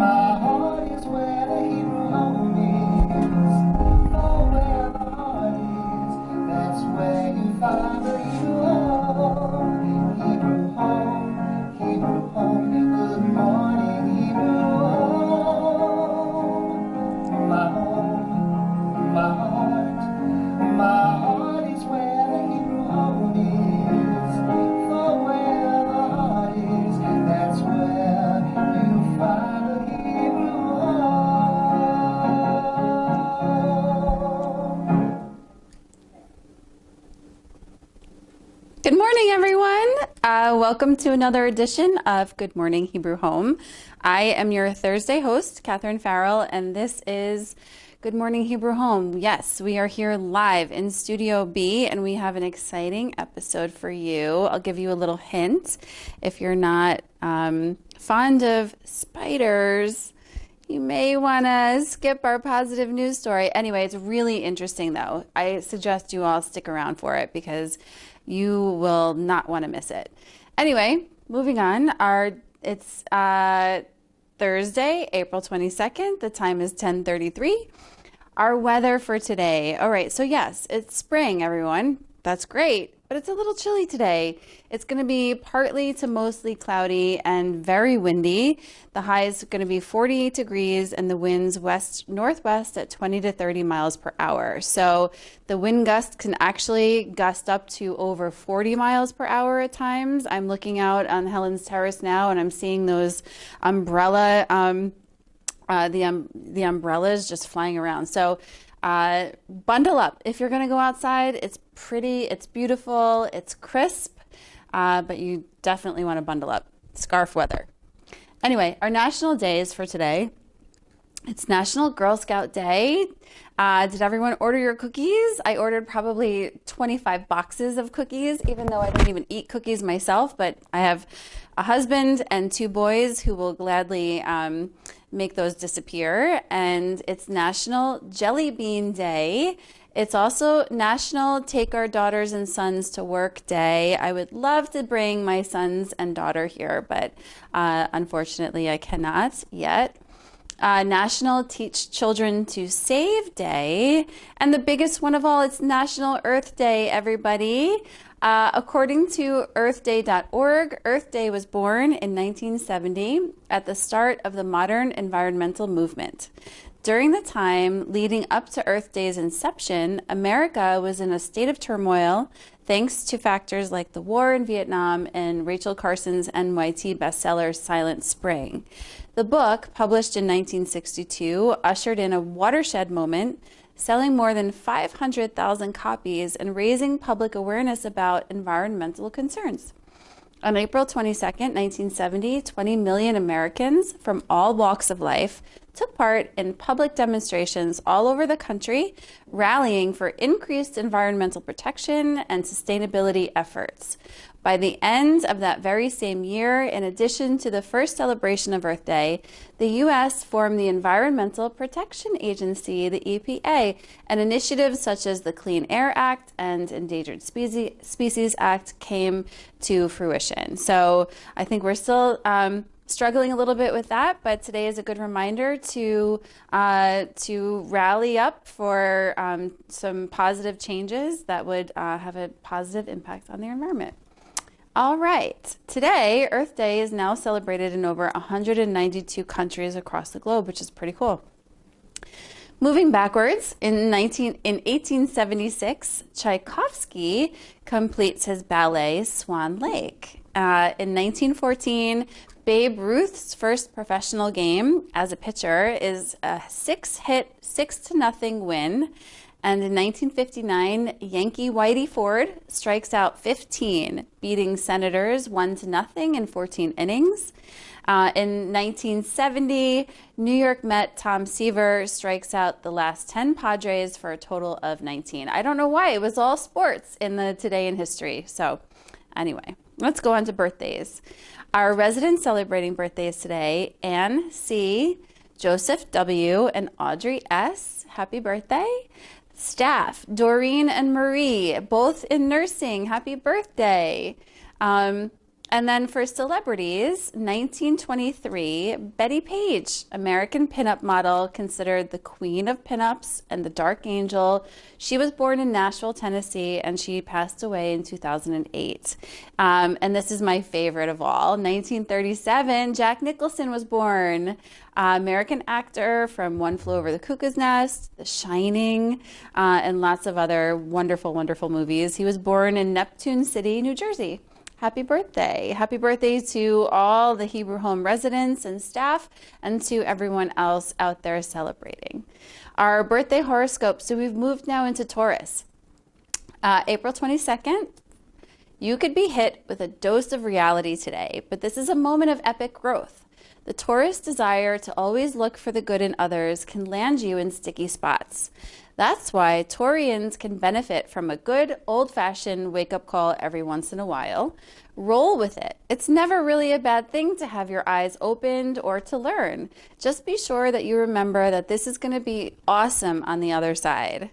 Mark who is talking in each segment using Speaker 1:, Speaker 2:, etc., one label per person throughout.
Speaker 1: My heart is where the Hebrew home is. Oh, where the heart is, that's where you find the Hebrew home. Hebrew home, Hebrew home. Good morning, Hebrew home. My heart is where the Hebrew home is. For where the heart is, that's where you find the Hebrew home.
Speaker 2: Good morning, everyone. Welcome to another edition of Good Morning Hebrew Home. I am your Thursday host, Catherine Farrell, and this is Good Morning Hebrew Home. Yes, we are here live in Studio B, and we have an exciting episode for you. I'll give you a little hint. If you're not fond of spiders, you may want to skip our positive news story. Anyway, it's really interesting, though. I suggest you all stick around for it because you will not want to miss it. Anyway, moving on. It's Thursday, April 22nd. The time is 10:33. Our weather for today. All right, so yes, it's spring, everyone. That's great, but it's a little chilly today. It's going to be partly to mostly cloudy and very windy. The high is going to be 48 degrees and the winds west-northwest at 20 to 30 miles per hour. So the wind gusts can actually gust up to over 40 miles per hour at times. I'm looking out on Helen's Terrace now and I'm seeing those umbrella the umbrellas just flying around. So bundle up. If you're going to go outside, it's pretty, it's beautiful, it's crisp, but you definitely want to bundle up. Scarf weather. Anyway, our national days for today. It's National Girl Scout Day. Did everyone order your cookies? I ordered probably 25 boxes of cookies, even though I don't even eat cookies myself, but I have a husband and 2 boys who will gladly make those disappear. And it's National Jelly Bean Day. It's also National Take Our Daughters and Sons to Work Day. I would love to bring my sons and daughter here, but unfortunately I cannot yet. National Teach Children to Save Day. And the biggest one of all, it's National Earth Day, everybody. According to earthday.org, Earth Day was born in 1970 at the start of the modern environmental movement. During the time leading up to Earth Day's inception, America was in a state of turmoil thanks to factors like the war in Vietnam and Rachel Carson's NYT bestseller Silent Spring. The book, published in 1962, ushered in a watershed moment, selling more than 500,000 copies and raising public awareness about environmental concerns. On April 22nd, 1970, 20 million Americans from all walks of life took part in public demonstrations all over the country, rallying for increased environmental protection and sustainability efforts. By the end of that very same year, in addition to the first celebration of Earth Day, the U.S. formed the Environmental Protection Agency, the EPA, and initiatives such as the Clean Air Act and Endangered Species Act came to fruition. So I think we're still struggling a little bit with that, but today is a good reminder to rally up for some positive changes that would have a positive impact on the environment. All right, today Earth Day is now celebrated in over 192 countries across the globe, which is pretty cool. Moving backwards, in 1876, Tchaikovsky completes his ballet Swan Lake. In 1914, Babe Ruth's first professional game as a pitcher is a 6-hit, 6-0 win. And in 1959, Yankee Whitey Ford strikes out 15, beating Senators 1-0 in 14 innings. In 1970, New York Met Tom Seaver strikes out the last 10 Padres for a total of 19. I don't know why, it was all sports in the Today in History. So anyway, let's go on to birthdays. Our residents celebrating birthdays today, Ann C., Joseph W., and Audrey S. Happy birthday. Staff, Doreen and Marie, both in nursing. Happy birthday. And then for celebrities, 1923, Betty Page, American pinup model, considered the queen of pinups and the dark angel. She was born in Nashville, Tennessee, and she passed away in 2008. And this is my favorite of all. 1937, Jack Nicholson was born. American actor from One Flew Over the Cuckoo's Nest, The Shining, and lots of other wonderful, wonderful movies. He was born in Neptune City, New Jersey. Happy birthday. Happy birthday to all the Hebrew Home residents and staff and to everyone else out there celebrating. Our birthday horoscope, so we've moved now into Taurus. April 22nd, you could be hit with a dose of reality today, but this is a moment of epic growth. The Taurus desire to always look for the good in others can land you in sticky spots. That's why Taurians can benefit from a good old-fashioned wake-up call every once in a while. Roll with it. It's never really a bad thing to have your eyes opened or to learn. Just be sure that you remember that this is going to be awesome on the other side.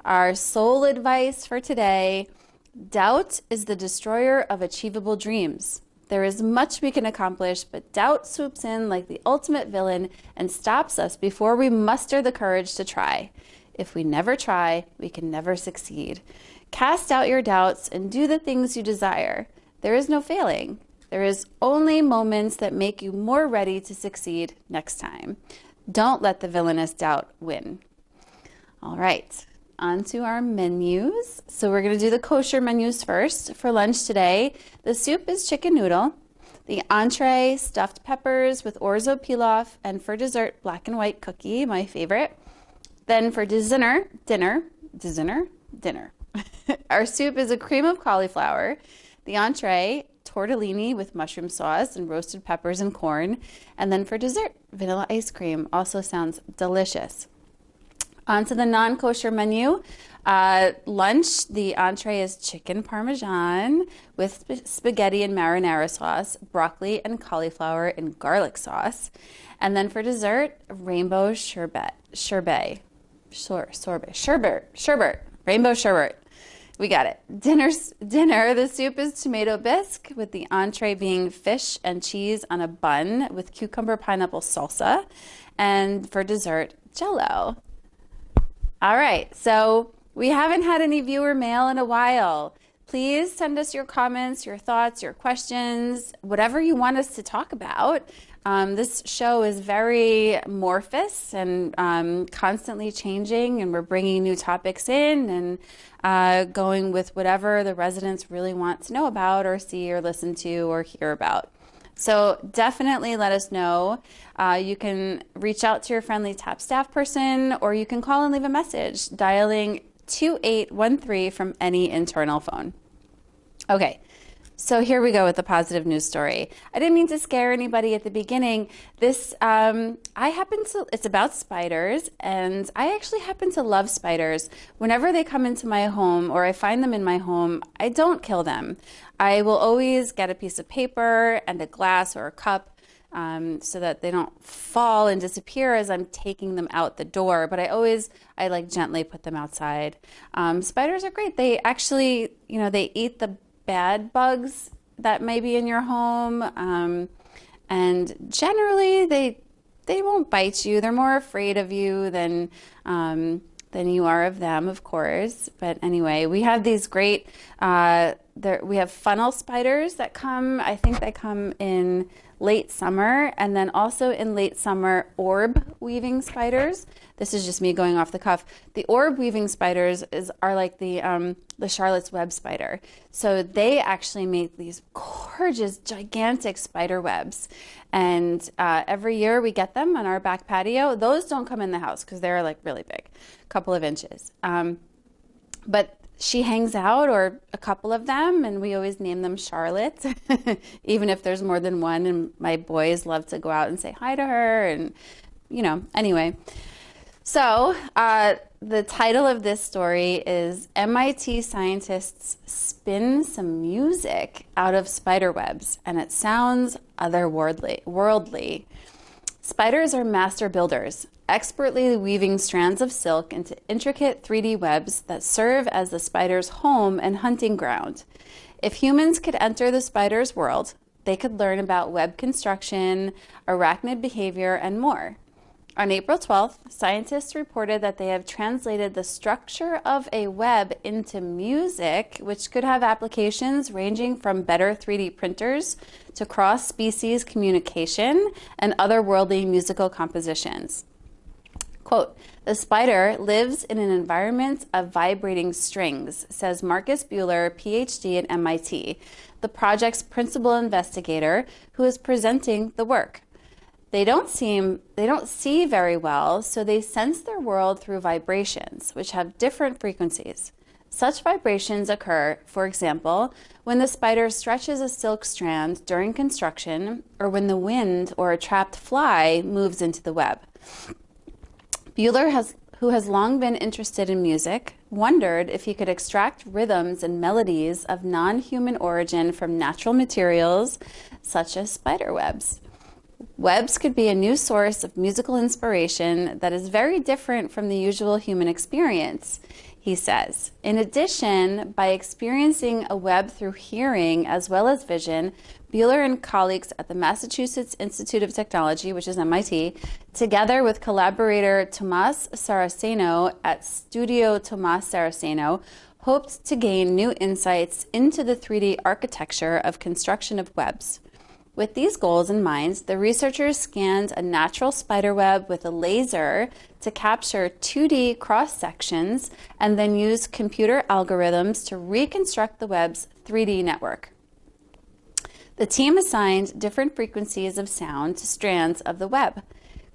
Speaker 2: Our soul advice for today: doubt is the destroyer of achievable dreams. There is much we can accomplish, but doubt swoops in like the ultimate villain and stops us before we muster the courage to try. If we never try, we can never succeed. Cast out your doubts and do the things you desire. There is no failing. There is only moments that make you more ready to succeed next time. Don't let the villainous doubt win. All right, on to our menus. So we're going to do the kosher menus first. For lunch today, the soup is chicken noodle. The entree, stuffed peppers with orzo pilaf, and for dessert, black and white cookie, my favorite. Then for dinner. Our soup is a cream of cauliflower. The entree, tortellini with mushroom sauce and roasted peppers and corn. And then for dessert, vanilla ice cream. Also sounds delicious. On to the non-kosher menu. Lunch, the entree is chicken parmesan with spaghetti and marinara sauce, broccoli and cauliflower in garlic sauce. And then for dessert, rainbow sherbet. Rainbow sherbet. We got it. Dinner, the soup is tomato bisque with the entree being fish and cheese on a bun with cucumber pineapple salsa. And for dessert, Jell-O. All right, so we haven't had any viewer mail in a while. Please send us your comments, your thoughts, your questions, whatever you want us to talk about. This show is very amorphous and constantly changing, and we're bringing new topics in and going with whatever the residents really want to know about or see or listen to or hear about. So definitely let us know. You can reach out to your friendly tap staff person, or you can call and leave a message dialing 2813 from any internal phone. Okay, so here we go with the positive news story. I didn't mean to scare anybody at the beginning. This, it's about spiders, and I actually happen to love spiders. Whenever they come into my home or I find them in my home, I don't kill them. I will always get a piece of paper and a glass or a cup so that they don't fall and disappear as I'm taking them out the door. But I like gently put them outside. Spiders are great. They actually, they eat the bad bugs that may be in your home. And generally they won't bite you. They're more afraid of you than you are of them, of course. But anyway, we have these great, we have funnel spiders that come, I think they come in late summer, and then also in late summer, orb weaving spiders. This is just me going off the cuff. The orb weaving spiders are like the Charlotte's Web spider. So they actually make these gorgeous, gigantic spider webs. And every year we get them on our back patio. Those don't come in the house because they're like really big, a couple of inches. But she hangs out, or a couple of them, and we always name them Charlotte, even if there's more than one. And my boys love to go out and say hi to her, and anyway. So the title of this story is MIT Scientists Spin Some Music Out of Spider Webs, and it sounds otherworldly. Spiders are master builders, expertly weaving strands of silk into intricate 3D webs that serve as the spider's home and hunting ground. If humans could enter the spider's world, they could learn about web construction, arachnid behavior, and more. On April 12th, scientists reported that they have translated the structure of a web into music, which could have applications ranging from better 3D printers to cross-species communication and otherworldly musical compositions. Quote, "The spider lives in an environment of vibrating strings," says Marcus Buehler, PhD at MIT, the project's principal investigator who is presenting the work. They don't see very well, so they sense their world through vibrations, which have different frequencies. Such vibrations occur, for example, when the spider stretches a silk strand during construction, or when the wind or a trapped fly moves into the web. Buehler, who has long been interested in music, wondered if he could extract rhythms and melodies of non-human origin from natural materials, such as spider webs. Webs could be a new source of musical inspiration that is very different from the usual human experience, he says. In addition, by experiencing a web through hearing as well as vision, Buehler and colleagues at the Massachusetts Institute of Technology, which is MIT, together with collaborator Tomas Saraceno at Studio Tomas Saraceno, hoped to gain new insights into the 3D architecture of construction of webs. With these goals in mind, the researchers scanned a natural spider web with a laser to capture 2D cross-sections and then used computer algorithms to reconstruct the web's 3D network. The team assigned different frequencies of sound to strands of the web,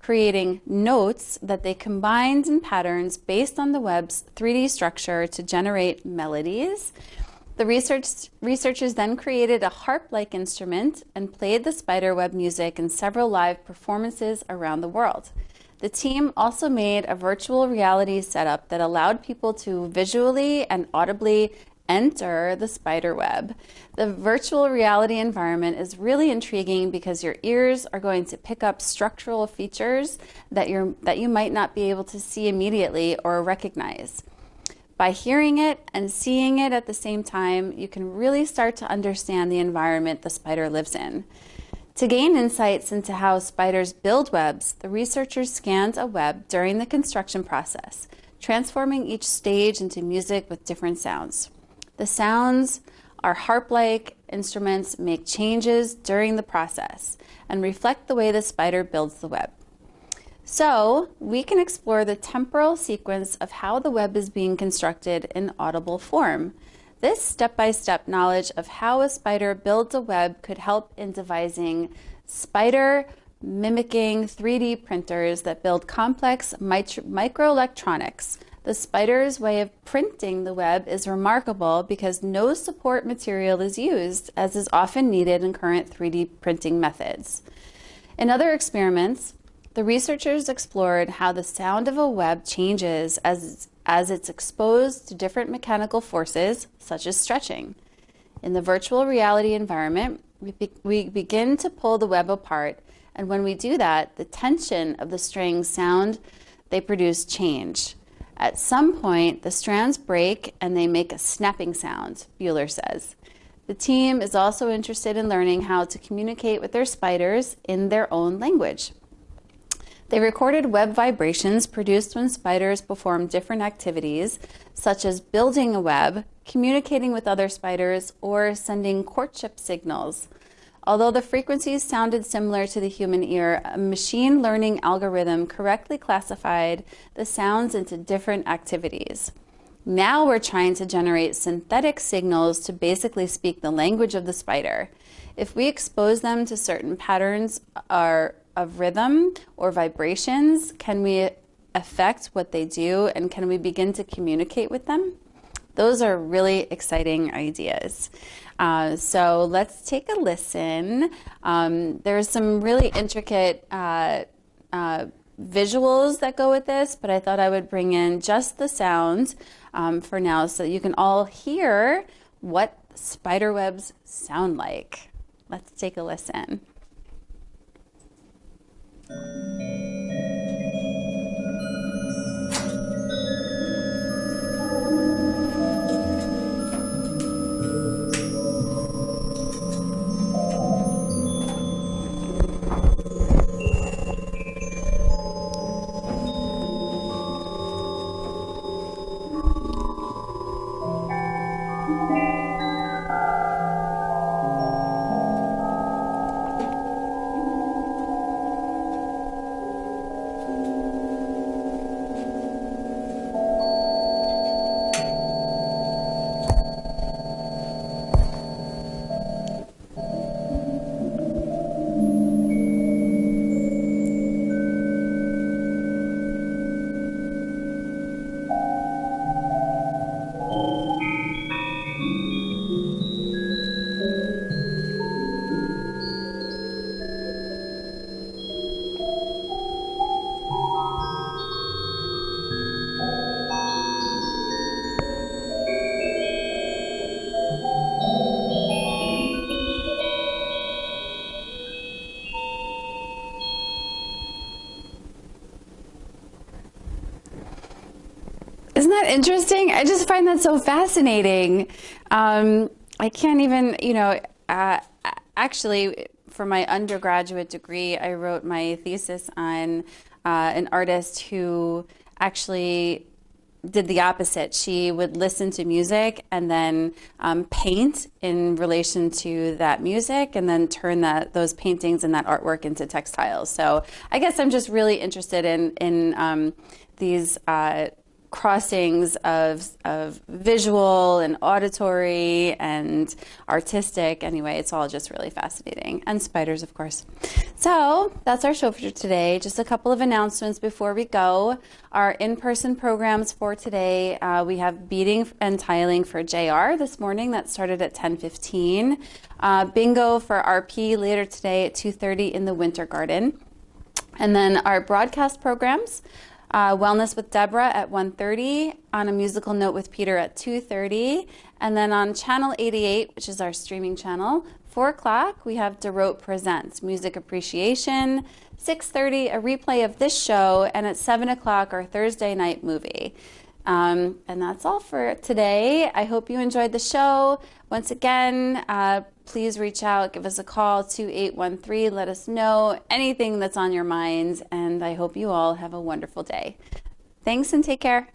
Speaker 2: creating notes that they combined in patterns based on the web's 3D structure to generate melodies. The researchers then created a harp-like instrument and played the spiderweb music in several live performances around the world. The team also made a virtual reality setup that allowed people to visually and audibly enter the spiderweb. The virtual reality environment is really intriguing because your ears are going to pick up structural features that you might not be able to see immediately or recognize. By hearing it and seeing it at the same time, you can really start to understand the environment the spider lives in. To gain insights into how spiders build webs, the researchers scanned a web during the construction process, transforming each stage into music with different sounds. The sounds are harp-like instruments, make changes during the process, and reflect the way the spider builds the web. So we can explore the temporal sequence of how the web is being constructed in audible form. This step-by-step knowledge of how a spider builds a web could help in devising spider mimicking 3D printers that build complex microelectronics. The spider's way of printing the web is remarkable because no support material is used, as is often needed in current 3D printing methods. In other experiments, the researchers explored how the sound of a web changes as it's exposed to different mechanical forces, such as stretching. In the virtual reality environment, we begin to pull the web apart, and when we do that, the tension of the strings sound they produce change. At some point, the strands break and they make a snapping sound, Buehler says. The team is also interested in learning how to communicate with their spiders in their own language. They recorded web vibrations produced when spiders perform different activities, such as building a web, communicating with other spiders, or sending courtship signals. Although the frequencies sounded similar to the human ear, a machine learning algorithm correctly classified the sounds into different activities. Now we're trying to generate synthetic signals to basically speak the language of the spider. If we expose them to certain patterns of rhythm or vibrations, can we affect what they do, and can we begin to communicate with them? Those are really exciting ideas. So let's take a listen. There's some really intricate visuals that go with this, but I thought I would bring in just the sound for now so that you can all hear what spider webs sound like. Let's take a listen. that interesting? I just find that so fascinating. I can't even, actually, for my undergraduate degree, I wrote my thesis on an artist who actually did the opposite. She would listen to music and then paint in relation to that music, and then turn those paintings and that artwork into textiles. So I guess I'm just really interested in these crossings of visual and auditory and artistic. Anyway, it's all just really fascinating. And spiders, of course. So that's our show for today. Just a couple of announcements before we go. Our in-person programs for today, we have beading and tiling for JR this morning. That started at 10:15. Bingo for RP later today at 2:30 in the Winter Garden. And then our broadcast programs, Wellness with Deborah at 1:30, On a Musical Note with Peter at 2:30, and then on Channel 88, which is our streaming channel, 4 o'clock, we have DeRote Presents Music Appreciation, 6:30, a replay of this show, and at 7 o'clock, our Thursday night movie. And that's all for today. I hope you enjoyed the show. Once again, please reach out, give us a call, 2813. Let us know anything that's on your minds, and I hope you all have a wonderful day. Thanks and take care.